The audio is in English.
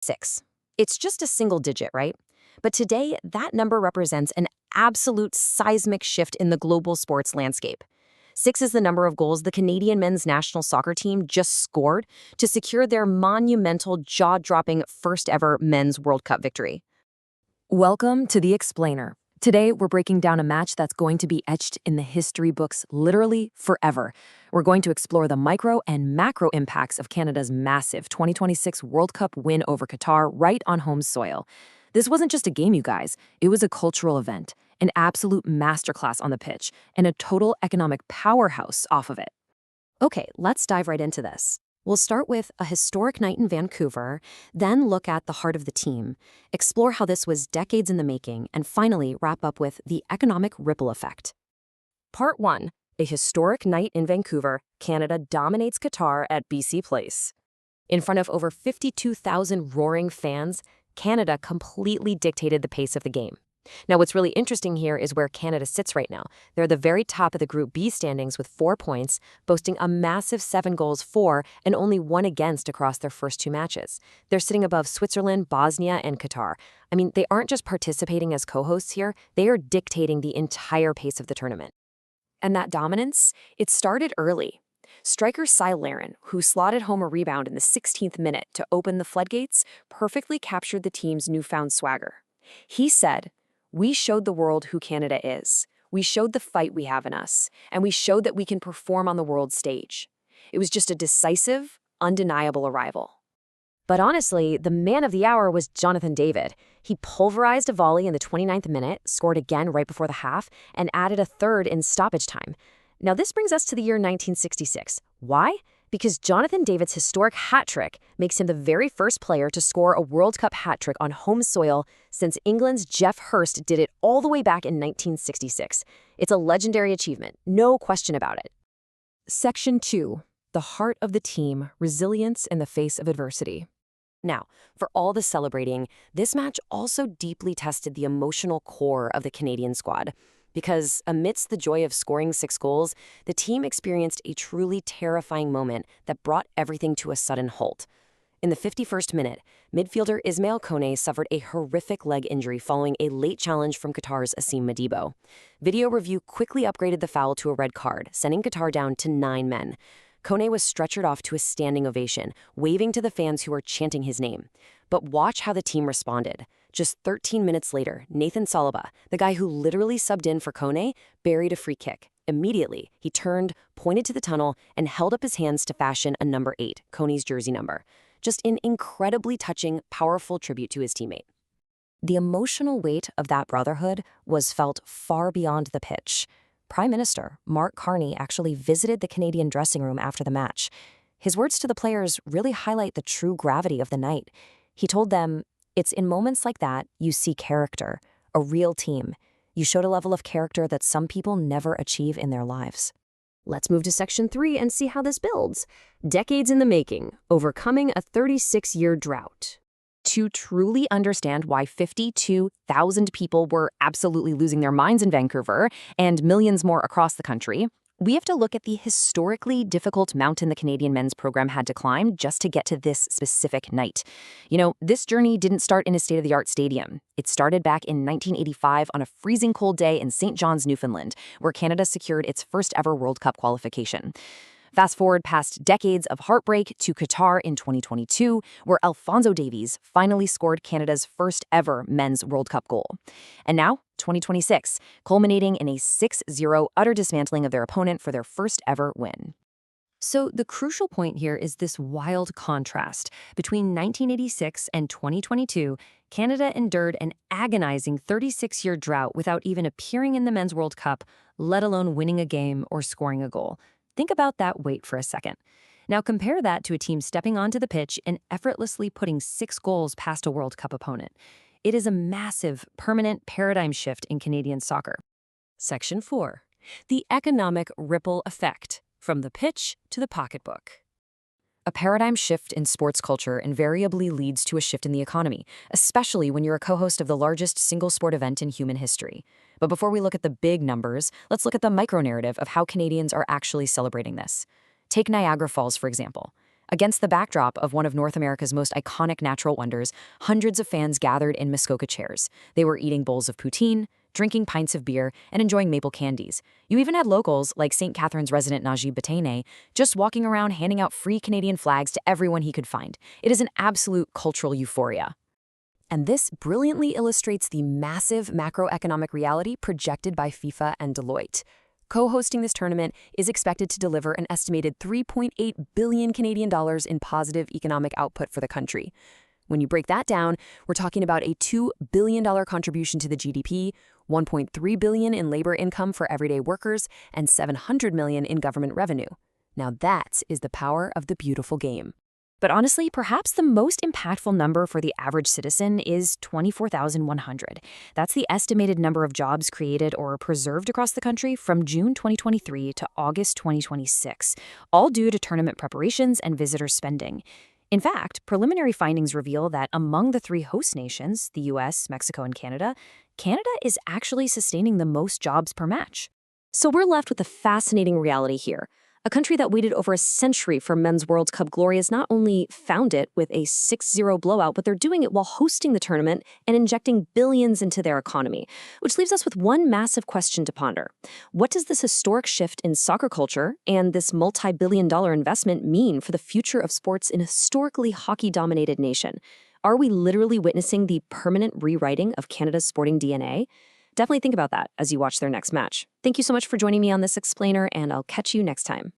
6. It's just a single digit, right? But today, that number represents an absolute seismic shift in the global sports landscape. 6 is the number of goals the Canadian men's national soccer team just scored to secure their monumental, jaw-dropping first-ever men's World Cup victory. Welcome to The Explainer. Today, we're breaking down a match that's going to be etched in the history books literally forever. We're going to explore the micro and macro impacts of Canada's massive 2026 World Cup win over Qatar right on home soil. This wasn't just a game, you guys. It was a cultural event, an absolute masterclass on the pitch, and a total economic powerhouse off of it. Okay, let's dive right into this. We'll start with a historic night in Vancouver, then look at the heart of the team, explore how this was decades in the making, and finally wrap up with the economic ripple effect. Part 1. A historic night in Vancouver, Canada dominates Qatar at BC Place. In front of over 52,000 roaring fans, Canada completely dictated the pace of the game. Now, what's really interesting here is where Canada sits right now. They're at the very top of the Group B standings with 4 points, boasting a massive 7 goals for and only 1 against across their first 2 matches. They're sitting above Switzerland, Bosnia, and Qatar. I mean, they aren't just participating as co-hosts here, they are dictating the entire pace of the tournament. And that dominance, it started early. Striker Cy Larin, who slotted home a rebound in the 16th minute to open the floodgates, perfectly captured the team's newfound swagger. He said, "We showed the world who Canada is. We showed the fight we have in us, and we showed that we can perform on the world stage." It was just a decisive, undeniable arrival. But honestly, the man of the hour was Jonathan David. He pulverized a volley in the 29th minute, scored again right before the half, and added a third in stoppage time. Now this brings us to the year 1966. Why? Because Jonathan David's historic hat trick makes him the very first player to score a World Cup hat trick on home soil since England's Geoff Hurst did it all the way back in 1966. It's a legendary achievement, no question about it. Section 2. The heart of the team, resilience in the face of adversity. Now, for all the celebrating, this match also deeply tested the emotional core of the Canadian squad. Because amidst the joy of scoring 6 goals, the team experienced a truly terrifying moment that brought everything to a sudden halt. In the 51st minute, midfielder Ismail Kone suffered a horrific leg injury following a late challenge from Qatar's Asim Madibo. Video review quickly upgraded the foul to a red card, sending Qatar down to 9 men. Kone was stretchered off to a standing ovation, waving to the fans who were chanting his name. But watch how the team responded. Just 13 minutes later, Nathan Saliba, the guy who literally subbed in for Kone, buried a free kick. Immediately, he turned, pointed to the tunnel, and held up his hands to fashion a number 8, Kone's jersey number. Just an incredibly touching, powerful tribute to his teammate. The emotional weight of that brotherhood was felt far beyond the pitch. Prime Minister Mark Carney actually visited the Canadian dressing room after the match. His words to the players really highlight the true gravity of the night. He told them, "It's in moments like that you see character, a real team. You showed a level of character that some people never achieve in their lives." Let's move to Section 3 and see how this builds. Decades in the making, overcoming a 36-year drought. To truly understand why 52,000 people were absolutely losing their minds in Vancouver and millions more across the country, we have to look at the historically difficult mountain the Canadian men's program had to climb just to get to this specific night. You know, this journey didn't start in a state-of-the-art stadium. It started back in 1985 on a freezing cold day in St. John's, Newfoundland, where Canada secured its first ever World Cup qualification. Fast forward past decades of heartbreak to Qatar in 2022, where Alphonso Davies finally scored Canada's first ever men's World Cup goal. And now, 2026, culminating in a 6-0 utter dismantling of their opponent for their first ever win. So the crucial point here is this wild contrast. Between 1986 and 2022, Canada endured an agonizing 36-year drought without even appearing in the Men's World Cup, let alone winning a game or scoring a goal. Think about that weight for a second. Now compare that to a team stepping onto the pitch and effortlessly putting 6 goals past a World Cup opponent. It is a massive, permanent paradigm shift in Canadian soccer. Section 4. The economic ripple effect. From the pitch to the pocketbook. A paradigm shift in sports culture invariably leads to a shift in the economy, especially when you're a co-host of the largest single sport event in human history. But before we look at the big numbers, let's look at the micro-narrative of how Canadians are actually celebrating this. Take Niagara Falls, for example. Against the backdrop of one of North America's most iconic natural wonders, hundreds of fans gathered in Muskoka chairs. They were eating bowls of poutine, drinking pints of beer, and enjoying maple candies. You even had locals, like St. Catharines resident Najib Batene, just walking around handing out free Canadian flags to everyone he could find. It is an absolute cultural euphoria. And this brilliantly illustrates the massive macroeconomic reality projected by FIFA and Deloitte. Co-hosting this tournament is expected to deliver an estimated 3.8 billion Canadian dollars in positive economic output for the country. When you break that down, we're talking about a $2 billion contribution to the GDP, $1.3 billion in labor income for everyday workers, and $700 million in government revenue. Now that is the power of the beautiful game. But honestly, perhaps the most impactful number for the average citizen is 24,100. That's the estimated number of jobs created or preserved across the country from June 2023 to August 2026, all due to tournament preparations and visitor spending. In fact, preliminary findings reveal that among the three host nations, the US, Mexico, and Canada, Canada is actually sustaining the most jobs per match. So we're left with a fascinating reality here. A country that waited over a century for Men's World Cup glory has not only found it with a 6-0 blowout, but they're doing it while hosting the tournament and injecting billions into their economy, which leaves us with one massive question to ponder. What does this historic shift in soccer culture and this multi-billion-dollar investment mean for the future of sports in a historically hockey-dominated nation? Are we literally witnessing the permanent rewriting of Canada's sporting DNA? Definitely think about that as you watch their next match. Thank you so much for joining me on this explainer, and I'll catch you next time.